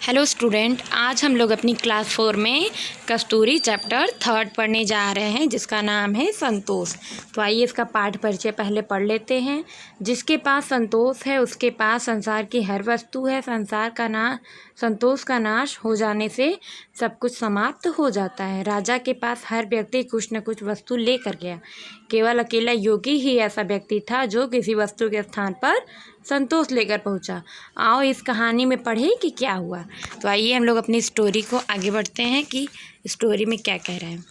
Hello student, आज हम लोग अपनी क्लास 4 में कस्तूरी चैप्टर 3 पढ़ने जा रहे हैं जिसका नाम है संतोष। तो आइए इसका पाठ परिचय पहले पढ़ लेते हैं। जिसके पास संतोष है उसके पास संसार की हर वस्तु है। संतोष का नाश हो जाने से सब कुछ समाप्त हो जाता है। राजा के पास हर व्यक्ति कुछ न कुछ वस्तु लेकर गया। केवल अकेला योगी ही ऐसा व्यक्ति था जो किसी वस्तु के स्थान पर संतोष लेकर पहुंचा। आओ इस कहानी में पढ़ें कि क्या हुआ। तो आइए हम लोग अपनी स्टोरी को आगे बढ़ते हैं कि स्टोरी में क्या कह रहा है।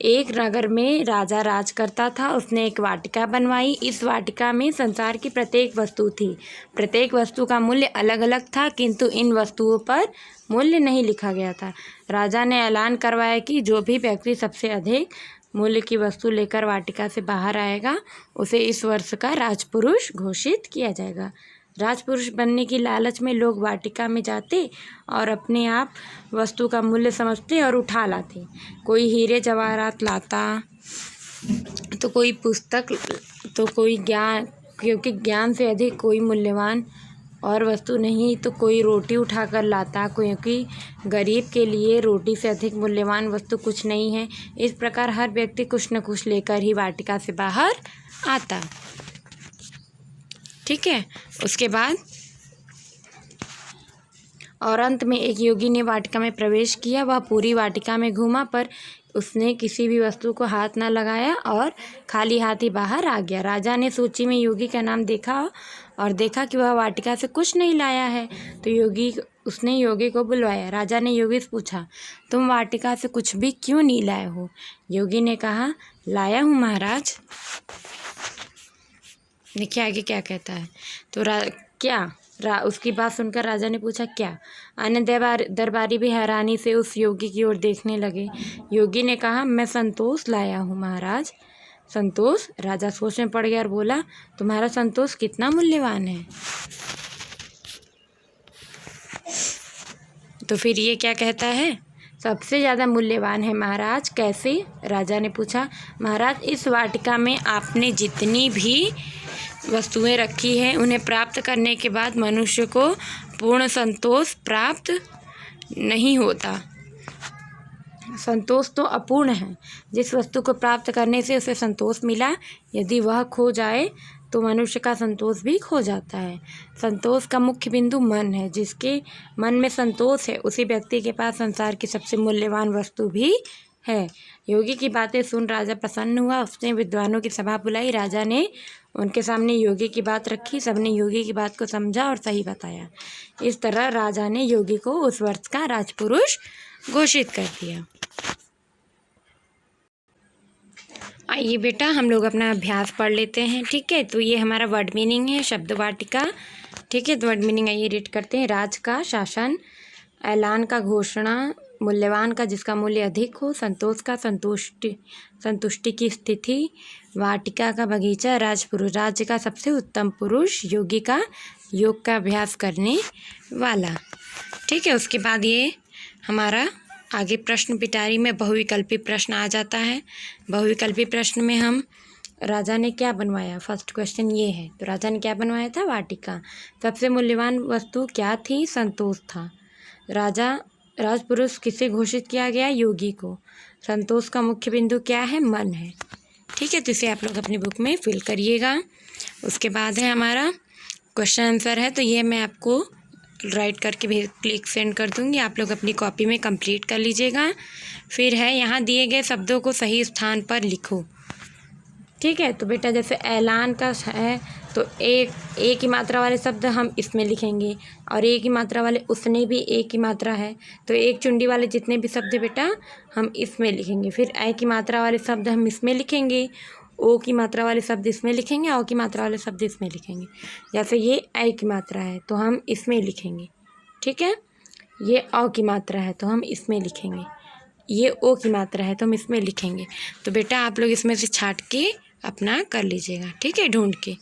एक नगर में राजा राज करता था। उसने एक वाटिका बनवाई। इस वाटिका में संसार की प्रत्येक वस्तु थी। प्रत्येक वस्तु का मूल्य अलग अलग था, किंतु इन वस्तुओं पर मूल्य नहीं लिखा गया था। राजा ने ऐलान करवाया कि जो भी व्यक्ति सबसे अधिक मूल्य की वस्तु लेकर वाटिका से बाहर आएगा उसे इस वर्ष का राजपुरुष घोषित किया जाएगा। राजपुरुष बनने की लालच में लोग वाटिका में जाते और अपने आप वस्तु का मूल्य समझते और उठा लाते। कोई हीरे जवाहरात लाता तो कोई पुस्तक, तो कोई ज्ञान, क्योंकि ज्ञान से अधिक कोई मूल्यवान और वस्तु नहीं, तो कोई रोटी उठाकर लाता, क्योंकि गरीब के लिए रोटी से अधिक मूल्यवान वस्तु कुछ नहीं है। इस प्रकार हर व्यक्ति कुछ न कुछ लेकर ही वाटिका से बाहर आता। ठीक है। उसके बाद और अंत में एक योगी ने वाटिका में प्रवेश किया। वह पूरी वाटिका में घूमा पर उसने किसी भी वस्तु को हाथ न लगाया और खाली हाथ ही बाहर आ गया। राजा ने सूची में योगी का नाम देखा और देखा कि वह वाटिका से कुछ नहीं लाया है, तो उसने योगी को बुलवाया। राजा ने योगी से पूछा, तुम वाटिका से कुछ भी क्यों नहीं लाए हो? योगी ने कहा, लाया हूँ महाराज। देखिए आगे क्या कहता है। तो उसकी बात सुनकर राजा ने पूछा, क्या? अन्य दरबारी भी हैरानी से उस योगी की ओर देखने लगे। योगी ने कहा, मैं संतोष लाया हूँ महाराज। संतोष? राजा सोच में पड़ गया और बोला, तुम्हारा संतोष कितना मूल्यवान है? तो फिर ये क्या कहता है, सबसे ज़्यादा मूल्यवान है महाराज। कैसे? राजा ने पूछा। महाराज, इस वाटिका में आपने जितनी भी वस्तुएं रखी हैं उन्हें प्राप्त करने के बाद मनुष्य को पूर्ण संतोष प्राप्त नहीं होता। संतोष तो अपूर्ण है। जिस वस्तु को प्राप्त करने से उसे संतोष मिला, यदि वह खो जाए तो मनुष्य का संतोष भी खो जाता है। संतोष का मुख्य बिंदु मन है। जिसके मन में संतोष है उसी व्यक्ति के पास संसार की सबसे मूल्यवान वस्तु भी है। योगी की बातें सुन राजा प्रसन्न हुआ। उसने विद्वानों की सभा बुलाई। राजा ने उनके सामने योगी की बात रखी। सबने योगी की बात को समझा और सही बताया। इस तरह राजा ने योगी को उस वर्ष का राजपुरुष घोषित कर दिया। आइए बेटा हम लोग अपना अभ्यास पढ़ लेते हैं। ठीक है। तो ये हमारा वर्ड मीनिंग है, शब्द वाटिका। ठीक है। तो वर्ड मीनिंग आइए रीड करते हैं। राज का शासन, ऐलान का घोषणा, मूल्यवान का जिसका मूल्य अधिक हो, संतोष का संतुष्टि की स्थिति, वाटिका का बगीचा, राजपुरुष राज्य का सबसे उत्तम पुरुष, योगी का योग का अभ्यास करने वाला। ठीक है। उसके बाद ये हमारा आगे प्रश्न पिटारी में बहुविकल्पी प्रश्न आ जाता है। बहुविकल्पी प्रश्न में हम राजा ने क्या बनवाया, फर्स्ट क्वेश्चन ये है। तो राजा ने क्या बनवाया था? वाटिका। सबसे मूल्यवान वस्तु क्या थी? संतोष था। राजपुरुष किसे घोषित किया गया? योगी को। संतोष का मुख्य बिंदु क्या है? मन है। ठीक है। तो इसे आप लोग अपनी बुक में फिल करिएगा। उसके बाद है हमारा क्वेश्चन आंसर है। तो ये मैं आपको राइट करके भी क्लिक सेंड कर दूँगी, आप लोग अपनी कॉपी में कंप्लीट कर लीजिएगा। फिर है यहाँ दिए गए शब्दों को सही स्थान पर लिखो। ठीक है। तो बेटा जैसे ऐलान का है तो एक ही मात्रा वाले शब्द हम इसमें लिखेंगे और एक ही मात्रा वाले उसने भी एक ही मात्रा है तो एक चुंडी वाले जितने भी शब्द बेटा हम इसमें लिखेंगे। फिर ए की मात्रा वाले शब्द हम इसमें लिखेंगे, ओ की मात्रा वाले शब्द इसमें लिखेंगे, औ की मात्रा वाले शब्द इसमें लिखेंगे। जैसे ये ए की मात्रा है तो हम इसमें लिखेंगे। ठीक है। ये औ की मात्रा है तो हम इसमें लिखेंगे। ये ओ की मात्रा है तो हम इसमें लिखेंगे। तो बेटा आप लोग इसमें से छाट के अपना कर लीजिएगा। ठीक है, ढूंढ के।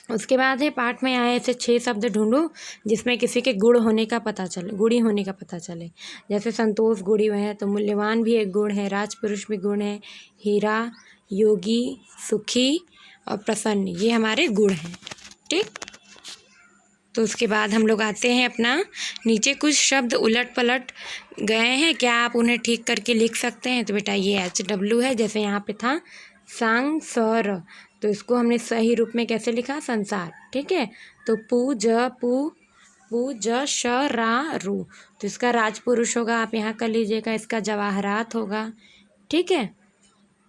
उसके बाद है पाठ में आए ऐसे 6 शब्द ढूंढो जिसमें किसी के गुण होने का पता चले, गुणी होने का पता चले। जैसे संतोष गुणी है तो मूल्यवान भी एक गुण है, राजपुरुष भी गुण है, हीरा, योगी, सुखी और प्रसन्न ये हमारे गुण हैं। ठीक। तो उसके बाद हम लोग आते हैं अपना नीचे कुछ शब्द उलट पलट गए हैं, क्या आप उन्हें ठीक करके लिख सकते हैं? तो बेटा ये HW है, जैसे यहाँ पे था सांसर, तो इसको हमने सही रूप में कैसे लिखा? संसार। ठीक है, तो पू ज श रा रू, तो इसका राजपुरुष होगा, आप यहाँ कर लीजिएगा। इसका जवाहरात होगा। ठीक है,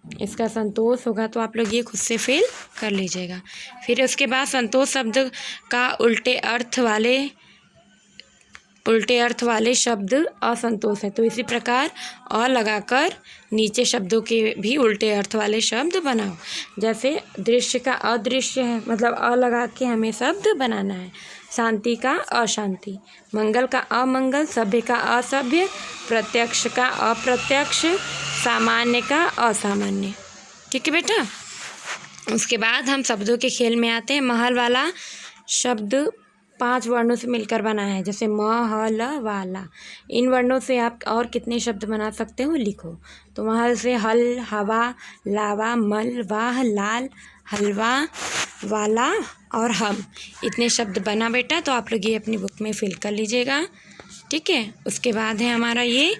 इसका संतोष होगा, तो आप लोग ये खुद से फिल कर लीजिएगा। फिर उसके बाद संतोष शब्द का उल्टे अर्थ वाले शब्द असंतोष है, तो इसी प्रकार अ लगाकर नीचे शब्दों के भी उल्टे अर्थ वाले शब्द बनाओ। जैसे दृश्य का अदृश्य है, मतलब अ लगा के हमें शब्द बनाना है। शांति का अशांति, मंगल का अमंगल, सभ्य का असभ्य, प्रत्यक्ष का अप्रत्यक्ष, सामान्य का असामान्य। ठीक है बेटा, उसके बाद हम शब्दों के खेल में आते हैं। महल वाला शब्द 5 वर्णों से मिलकर बना है, जैसे महल वाला। इन वर्णों से आप और कितने शब्द बना सकते हो, लिखो। तो महल से हल, हवा, लावा, मल, वाह, लाल, हलवा, वाला और हम, इतने शब्द बना बेटा। तो आप लोग ये अपनी बुक में फिल कर लीजिएगा। ठीक है, उसके बाद है हमारा ये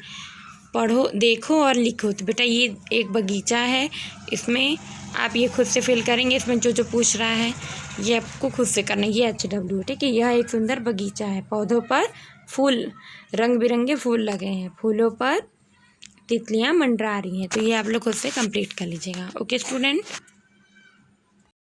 पढ़ो, देखो और लिखो। तो बेटा ये एक बगीचा है, इसमें आप ये खुद से फिल करेंगे। इसमें जो जो पूछ रहा है ये आपको खुद से करना है। ये HW। ठीक है, यह एक सुंदर बगीचा है, पौधों पर फूल, रंग बिरंगे फूल लगे हैं, फूलों पर तितलियां मंडरा रही हैं। तो ये आप लोग खुद से कंप्लीट कर लीजिएगा। Okay student.